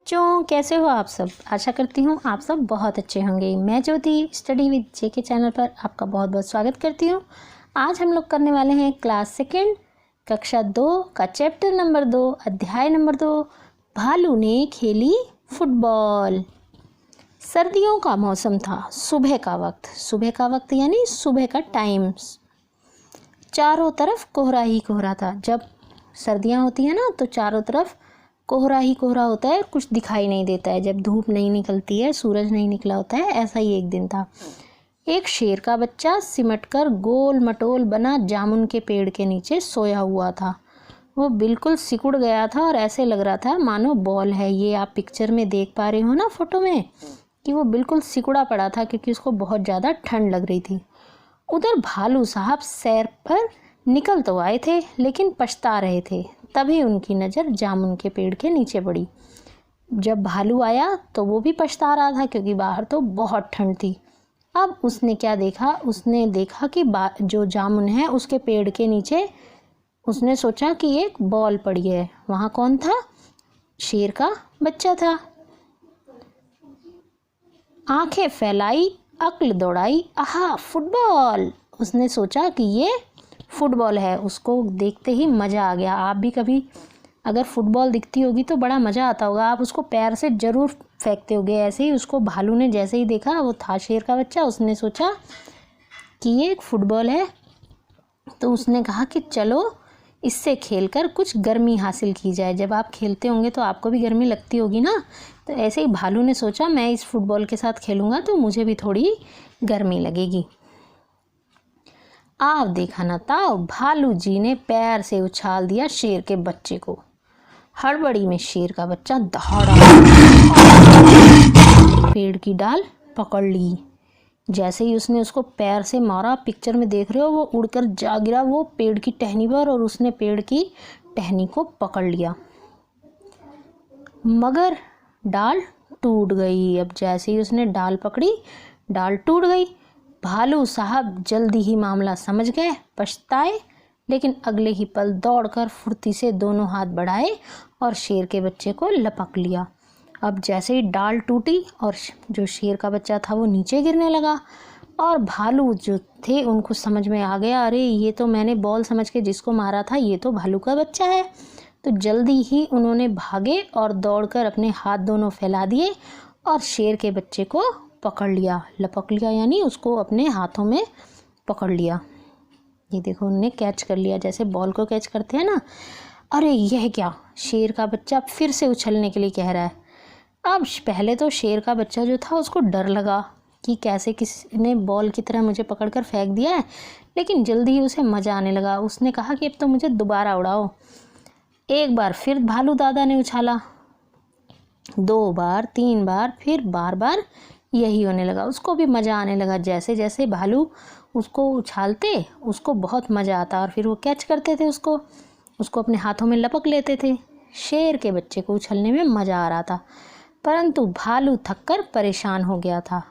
बच्चों, कैसे हो आप सब। आशा करती हूँ आप सब बहुत अच्छे होंगे। मैं ज्योति स्टडी विद जेके चैनल पर आपका बहुत बहुत स्वागत करती हूँ। आज हम लोग करने वाले हैं क्लास सेकेंड कक्षा 2 का चैप्टर नंबर 2 अध्याय नंबर 2 भालू ने खेली फुटबॉल। सर्दियों का मौसम था। सुबह का वक्त यानी सुबह का टाइम। चारों तरफ कोहरा ही कोहरा था। जब सर्दियाँ होती हैं ना तो चारों तरफ कोहरा ही कोहरा होता है, कुछ दिखाई नहीं देता है। जब धूप नहीं निकलती है, सूरज नहीं निकला होता है, ऐसा ही एक दिन था। एक शेर का बच्चा सिमटकर गोल मटोल बना जामुन के पेड़ के नीचे सोया हुआ था। वो बिल्कुल सिकुड़ गया था और ऐसे लग रहा था मानो बॉल है। ये आप पिक्चर में देख पा रहे हो ना फोटो में कि वो बिल्कुल सिकुड़ा पड़ा था क्योंकि उसको बहुत ज़्यादा ठंड लग रही थी। उधर भालू साहब सैर पर निकल तो आए थे लेकिन पछता रहे थे। तभी उनकी नज़र जामुन के पेड़ के नीचे पड़ी। जब भालू आया तो वो भी पछता रहा था क्योंकि बाहर तो बहुत ठंड थी। अब उसने क्या देखा, उसने देखा कि जो जामुन है उसके पेड़ के नीचे उसने सोचा कि एक बॉल पड़ी है। वहाँ कौन था? शेर का बच्चा था। आंखें फैलाई, अक्ल दौड़ाई, आहा फुटबॉल। उसने सोचा कि ये फुटबॉल है। उसको देखते ही मज़ा आ गया। आप भी कभी अगर फुटबॉल दिखती होगी तो बड़ा मज़ा आता होगा। आप उसको पैर से ज़रूर फेंकते होगे। ऐसे ही उसको भालू ने जैसे ही देखा, वो था शेर का बच्चा, उसने सोचा कि ये एक फुटबॉल है। तो उसने कहा कि चलो इससे खेलकर कुछ गर्मी हासिल की जाए। जब आप खेलते होंगे तो आपको भी गर्मी लगती होगी ना। तो ऐसे ही भालू ने सोचा मैं इस फुटबॉल के साथ खेलूँगा तो मुझे भी थोड़ी गर्मी लगेगी। आप देखा ना ताऊ, भालू जी ने पैर से उछाल दिया शेर के बच्चे को। हड़बड़ी में शेर का बच्चा दहाड़ा, पेड़ की डाल पकड़ ली। जैसे ही उसने उसको पैर से मारा, पिक्चर में देख रहे हो, वो उड़कर जा गिरा वो पेड़ की टहनी पर और उसने पेड़ की टहनी को पकड़ लिया, मगर डाल टूट गई। अब जैसे ही उसने डाल पकड़ी, डाल टूट गई। भालू साहब जल्दी ही मामला समझ गए, पछताए, लेकिन अगले ही पल दौड़कर फुर्ती से दोनों हाथ बढ़ाए और शेर के बच्चे को लपक लिया। अब जैसे ही डाल टूटी और जो शेर का बच्चा था वो नीचे गिरने लगा और भालू जो थे उनको समझ में आ गया, अरे ये तो मैंने बॉल समझ के जिसको मारा था ये तो भालू का बच्चा है। तो जल्दी ही उन्होंने भागे और दौड़कर अपने हाथ दोनों फैला दिए और शेर के बच्चे को पकड़ लिया, लपक लिया, यानी उसको अपने हाथों में पकड़ लिया। ये देखो, उन्होंने कैच कर लिया जैसे बॉल को कैच करते हैं ना। अरे यह क्या, शेर का बच्चा फिर से उछलने के लिए कह रहा है। अब पहले तो शेर का बच्चा जो था उसको डर लगा कि कैसे किसी ने बॉल की तरह मुझे पकड़कर फेंक दिया है, लेकिन जल्दी ही उसे मज़ा आने लगा। उसने कहा कि अब तो मुझे दोबारा उड़ाओ। एक बार फिर भालू दादा ने उछाला, 2 बार, 3 बार, फिर बार बार यही होने लगा। उसको भी मज़ा आने लगा। जैसे जैसे भालू उसको उछालते उसको बहुत मज़ा आता और फिर वो कैच करते थे उसको अपने हाथों में लपक लेते थे। शेर के बच्चे को उछलने में मज़ा आ रहा था, परंतु भालू थककर परेशान हो गया था।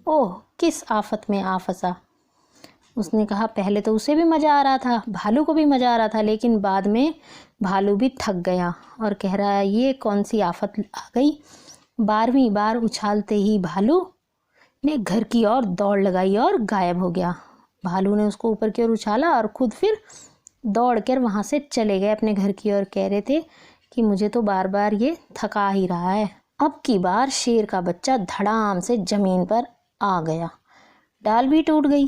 ओह, किस आफत में आ फंसा। उसने कहा पहले तो उसे भी मज़ा आ रहा था, भालू को भी मज़ा आ रहा था, लेकिन बाद में भालू भी थक गया और कह रहा है ये कौन सी आफत आ गई। 12वीं बार उछालते ही भालू ने घर की ओर दौड़ लगाई और गायब हो गया। भालू ने उसको ऊपर की ओर उछाला और खुद फिर दौड़कर वहाँ से चले गए अपने घर की ओर। कह रहे थे कि मुझे तो बार बार ये थका ही रहा है। अब की बार शेर का बच्चा धड़ाम से ज़मीन पर आ गया, डाल भी टूट गई।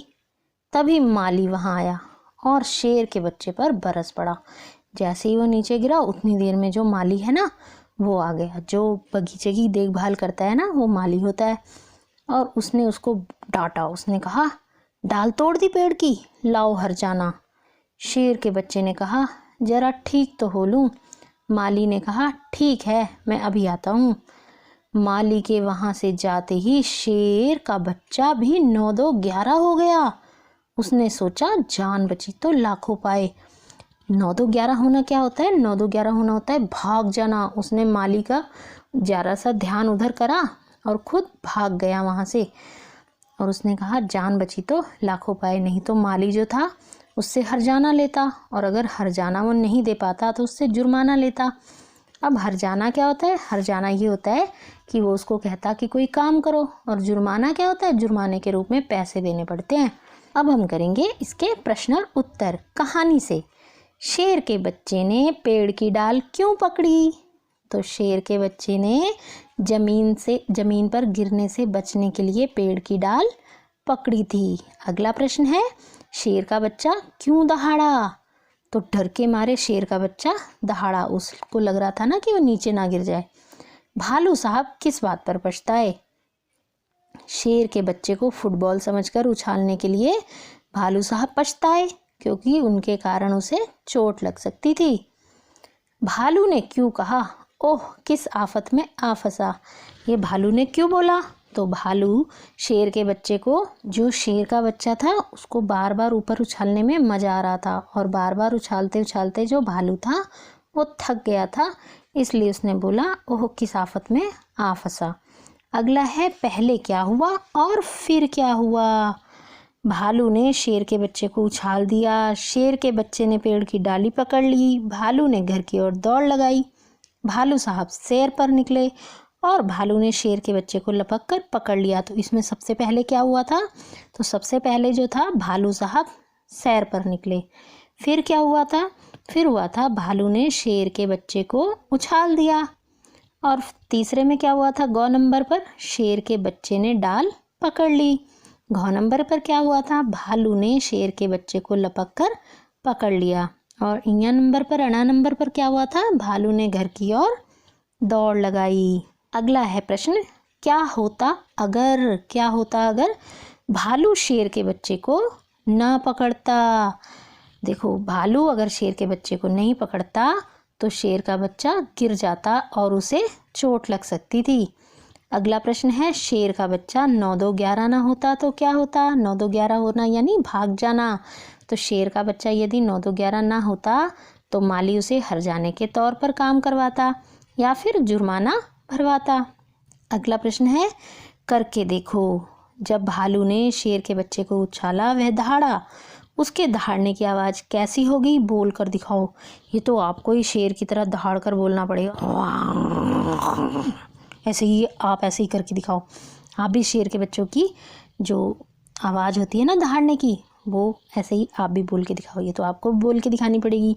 तभी माली वहाँ आया और शेर के बच्चे पर बरस पड़ा। जैसे ही वो नीचे गिरा उतनी देर में जो माली है ना वो आ गया। जो बगीचे की देखभाल करता है ना वो माली होता है। और उसने उसको डांटा। उसने कहा डाल तोड़ दी पेड़ की, लाओ हर जाना। शेर के बच्चे ने कहा जरा ठीक तो हो लूँ। माली ने कहा ठीक है, मैं अभी आता हूँ। माली के वहाँ से जाते ही शेर का बच्चा भी 9-2-11 हो गया। उसने सोचा जान बची तो लाखों पाए। 9-2-11 होना क्या होता है? 9-2-11 होना होता है भाग जाना। उसने माली का जरा सा ध्यान उधर करा और खुद भाग गया वहाँ से। और उसने कहा जान बची तो लाखों पाए। नहीं तो माली जो था उससे हरजाना लेता, और अगर हरजाना वो नहीं दे पाता तो उससे जुर्माना लेता। अब हर जाना क्या होता है? हर जाना ये होता है कि वो उसको कहता कि कोई काम करो, और जुर्माना क्या होता है? जुर्माने के रूप में पैसे देने पड़ते हैं। अब हम करेंगे इसके प्रश्न और उत्तर कहानी से। शेर के बच्चे ने पेड़ की डाल क्यों पकड़ी? तो शेर के बच्चे ने जमीन पर गिरने से बचने के लिए पेड़ की डाल पकड़ी थी। अगला प्रश्न है, शेर का बच्चा क्यों दहाड़ा? तो डर के मारे शेर का बच्चा दहाड़ा, उसको लग रहा था ना कि वो नीचे ना गिर जाए। भालू साहब किस बात पर पछताए? शेर के बच्चे को फुटबॉल समझकर उछालने के लिए भालू साहब पछताए, क्योंकि उनके कारण उसे चोट लग सकती थी। भालू ने क्यों कहा, ओह किस आफत में आ फंसा? ये भालू ने क्यों बोला? तो भालू शेर के बच्चे को, जो शेर का बच्चा था उसको बार बार ऊपर उछालने में मज़ा आ रहा था, और बार बार उछालते उछालते जो भालू था वो थक गया था, इसलिए उसने बोला ओह किस आफत में आ फंसा। अगला है, पहले क्या हुआ और फिर क्या हुआ? भालू ने शेर के बच्चे को उछाल दिया, शेर के बच्चे ने पेड़ की डाली पकड़ ली, भालू ने घर की ओर दौड़ लगाई, भालू साहब सैर पर निकले और भालू ने शेर के बच्चे को लपक कर पकड़ लिया। तो इसमें सबसे पहले क्या हुआ था? तो सबसे पहले जो था भालू साहब सैर पर निकले। फिर क्या हुआ था? फिर हुआ था भालू ने शेर के बच्चे को उछाल दिया। और तीसरे में क्या हुआ था? गौ नंबर पर शेर के बच्चे ने डाल पकड़ ली। घ नंबर पर क्या हुआ था? भालू ने शेर के बच्चे को लपक कर पकड़ लिया। और इया नंबर पर, अणा नंबर पर क्या हुआ था? भालू ने घर की ओर दौड़ लगाई। अगला है प्रश्न, क्या होता अगर? क्या होता अगर भालू शेर के बच्चे को ना पकड़ता? देखो, भालू अगर शेर के बच्चे को नहीं पकड़ता तो शेर का बच्चा गिर जाता और उसे चोट लग सकती थी। अगला प्रश्न है, शेर का बच्चा 9 2 11 ना होता तो क्या होता? 9 2 11 होना यानी भाग जाना। तो शेर का बच्चा यदि 9 2 11 ना होता तो माली उसे हर जाने के तौर पर काम करवाता या फिर जुर्माना भरवाता। अगला प्रश्न है, करके देखो। जब भालू ने शेर के बच्चे को उछाला, वह दहाड़ा, उसके दहाड़ने की आवाज़ कैसी होगी? बोल कर दिखाओ। ये तो आपको ही शेर की तरह दहाड़ कर बोलना पड़ेगा। ऐसे ही आप ऐसे ही करके दिखाओ। आप भी शेर के बच्चों की जो आवाज़ होती है ना दहाड़ने की, वो ऐसे ही आप भी बोल के दिखाओ। ये तो आपको बोल के दिखानी पड़ेगी।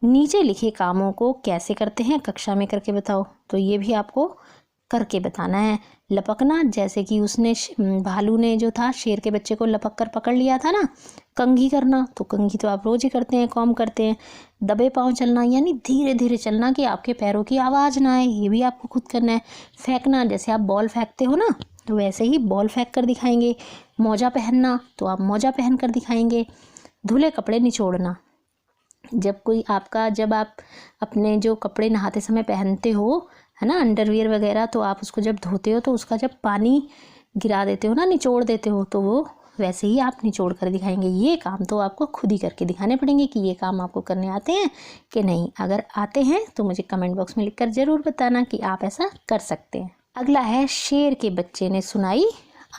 नीचे लिखे कामों को कैसे करते हैं कक्षा में करके बताओ। तो ये भी आपको करके बताना है। लपकना, जैसे कि उसने भालू ने जो था शेर के बच्चे को लपक कर पकड़ लिया था ना। कंघी करना, तो कंघी तो आप रोज ही करते हैं, कॉम करते हैं। दबे पाँव चलना यानी धीरे धीरे चलना कि आपके पैरों की आवाज़ ना आए, ये भी आपको खुद करना है। फेंकना, जैसे आप बॉल फेंकते हो ना, तो वैसे ही बॉल फेंक कर दिखाएंगे। मोजा पहनना, तो आप मोजा पहन कर दिखाएंगे। धुले कपड़े निचोड़ना, जब आप अपने जो कपड़े नहाते समय पहनते हो, है ना, अंडरवियर वगैरह, तो आप उसको जब धोते हो तो उसका जब पानी गिरा देते हो ना, निचोड़ देते हो, तो वो वैसे ही आप निचोड़ कर दिखाएंगे। ये काम तो आपको खुद ही करके दिखाने पड़ेंगे कि ये काम आपको करने आते हैं कि नहीं। अगर आते हैं तो मुझे कमेंट बॉक्स में लिखकर ज़रूर बताना कि आप ऐसा कर सकते हैं। अगला है, शेर के बच्चे ने सुनाई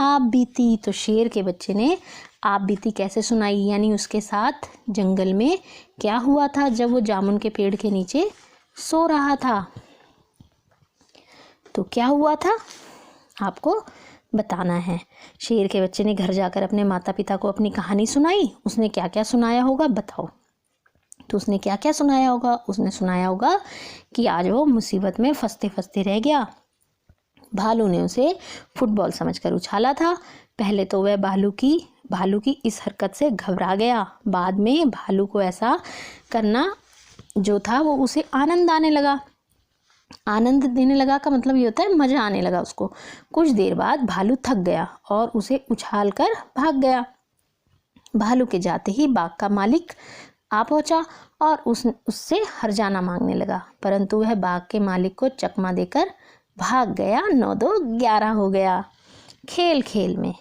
आप बीती। तो शेर के बच्चे ने आप बीती कैसे सुनाई, यानी उसके साथ जंगल में क्या हुआ था जब वो जामुन के पेड़ के नीचे सो रहा था। तो क्या हुआ था आपको बताना है। शेर के बच्चे ने घर जाकर अपने माता पिता को अपनी कहानी सुनाई। उसने क्या क्या सुनाया होगा बताओ। तो उसने क्या क्या सुनाया होगा? उसने सुनाया होगा कि आज वो मुसीबत में फंसते फंसते रह गया। भालू ने उसे फुटबॉल समझकर उछाला था। पहले तो वह भालू की इस हरकत से घबरा गया। बाद में भालू को ऐसा करना जो था वो उसे आनंद आने लगा। आनंद देने लगा का मतलब ये होता है मज़ा आने लगा उसको। कुछ देर बाद भालू थक गया और उसे उछाल कर भाग गया। भालू के जाते ही बाग का मालिक आ पहुंचा और उससे हर्जाना मांगने लगा, परंतु वह बाग के मालिक को चकमा देकर भाग गया। 9 2 11 हो गया। खेल खेल में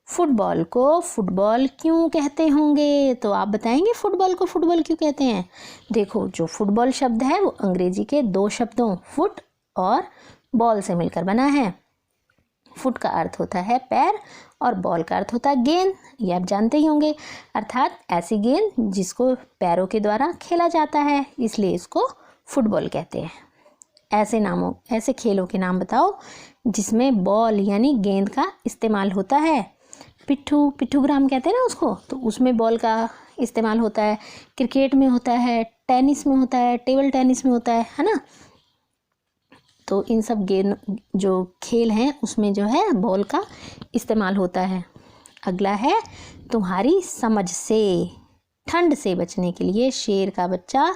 फुटबॉल को फुटबॉल क्यों कहते होंगे? तो आप बताएंगे फुटबॉल को फुटबॉल क्यों कहते हैं। देखो, जो फुटबॉल शब्द है वो अंग्रेजी के 2 शब्दों फुट और बॉल से मिलकर बना है। फुट का अर्थ होता है पैर और बॉल का अर्थ होता है गेंद। ये आप जानते ही होंगे, अर्थात ऐसी गेंद जिसको पैरों के द्वारा खेला जाता है, इसलिए इसको फुटबॉल कहते हैं। ऐसे खेलों के नाम बताओ जिसमें बॉल यानी गेंद का इस्तेमाल होता है। पिट्ठूग्राम कहते हैं ना उसको, तो उसमें बॉल का इस्तेमाल होता है। क्रिकेट में होता है, टेनिस में होता है, टेबल टेनिस में होता है ना। तो इन सब गेम जो खेल हैं उसमें जो है बॉल का इस्तेमाल होता है। अगला है तुम्हारी समझ से। ठंड से बचने के लिए शेर का बच्चा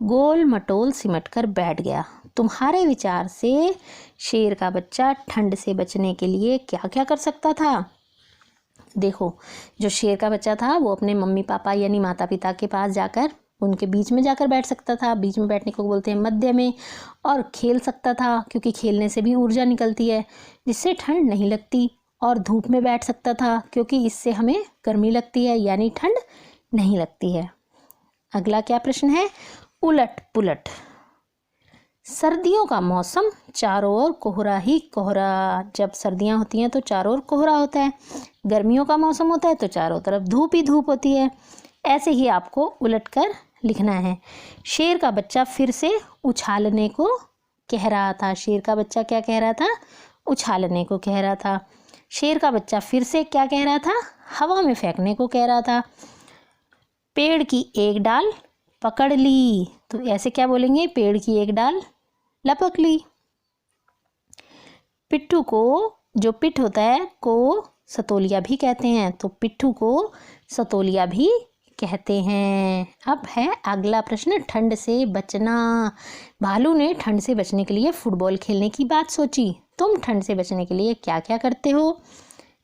गोल मटोल सिमट कर बैठ गया। तुम्हारे विचार से शेर का बच्चा ठंड से बचने के लिए क्या क्या कर सकता था? देखो, जो शेर का बच्चा था वो अपने मम्मी पापा यानी माता पिता के पास जाकर उनके बीच में जाकर बैठ सकता था। बीच में बैठने को बोलते हैं मध्य में। और खेल सकता था, क्योंकि खेलने से भी ऊर्जा निकलती है जिससे ठंड नहीं लगती। और धूप में बैठ सकता था, क्योंकि इससे हमें गर्मी लगती है यानी ठंड नहीं लगती है। अगला क्या प्रश्न है? उलट पुलट। सर्दियों का मौसम, चारों ओर कोहरा ही कोहरा। जब सर्दियां होती हैं तो चारों ओर कोहरा होता है। गर्मियों का मौसम होता है तो चारों तरफ धूप ही धूप होती है। ऐसे ही आपको उलट कर लिखना है। शेर का बच्चा फिर से उछालने को कह रहा था। शेर का बच्चा क्या कह रहा था? उछालने को कह रहा था। शेर का बच्चा फिर से क्या कह रहा था? हवा में फेंकने को कह रहा था। पेड़ की एक डाल पकड़ ली, तो ऐसे क्या बोलेंगे? पेड़ की एक डाल लपक ली। पिट्ठू को, जो पिठ होता है, को सतोलिया भी कहते हैं, तो पिट्ठू को सतोलिया भी कहते हैं। अब है अगला प्रश्न, ठंड से बचना। भालू ने ठंड से बचने के लिए फुटबॉल खेलने की बात सोची। तुम ठंड से बचने के लिए क्या क्या करते हो?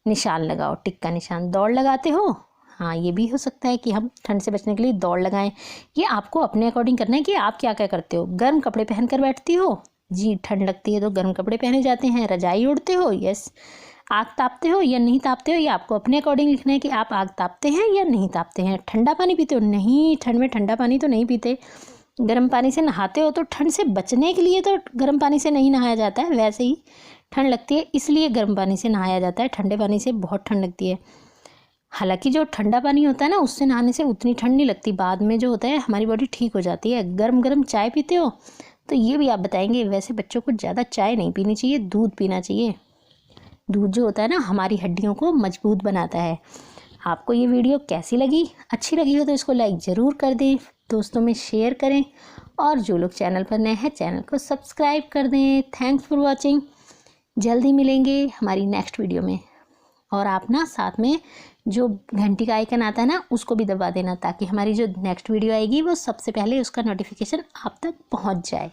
निशान लगाओ, टिक का निशान। दौड़ लगाते हो? हाँ, ये भी हो सकता है कि हम ठंड से बचने के लिए दौड़ लगाएं। ये आपको अपने अकॉर्डिंग करना है कि आप क्या क्या करते हो। गर्म कपड़े पहन कर बैठती हो? जी, ठंड लगती है तो गर्म कपड़े पहने जाते हैं। रजाई ओढ़ते हो? यस। आग तापते हो या नहीं तापते हो? ये आपको अपने अकॉर्डिंग लिखना है कि आप आग तापते हैं या नहीं तापते हैं। ठंडा पानी पीते हो? नहीं, ठंड में ठंडा पानी तो नहीं पीते। गर्म पानी से नहाते हो? तो ठंड से बचने के लिए तो गर्म पानी से नहीं नहाया जाता है, वैसे ही ठंड लगती है इसलिए गर्म पानी से नहाया जाता है। ठंडे पानी से बहुत ठंड लगती है। हालांकि जो ठंडा पानी होता है ना, उससे नहाने से उतनी ठंड नहीं लगती। बाद में जो होता है हमारी बॉडी ठीक हो जाती है। गर्म गर्म चाय पीते हो? तो ये भी आप बताएंगे। वैसे बच्चों को ज़्यादा चाय नहीं पीनी चाहिए, दूध पीना चाहिए। दूध जो होता है ना, हमारी हड्डियों को मजबूत बनाता है। आपको ये वीडियो कैसी लगी? अच्छी लगी हो तो इसको लाइक ज़रूर कर दें, दोस्तों में शेयर करें, और जो लोग चैनल पर नए हैं चैनल को सब्सक्राइब कर दें। Thanks for watching. जल्दी मिलेंगे हमारी नेक्स्ट वीडियो में। और आप ना साथ में जो घंटी का आइकन आता है ना, उसको भी दबा देना, ताकि हमारी जो नेक्स्ट वीडियो आएगी वो सबसे पहले उसका नोटिफिकेशन आप तक पहुंच जाए।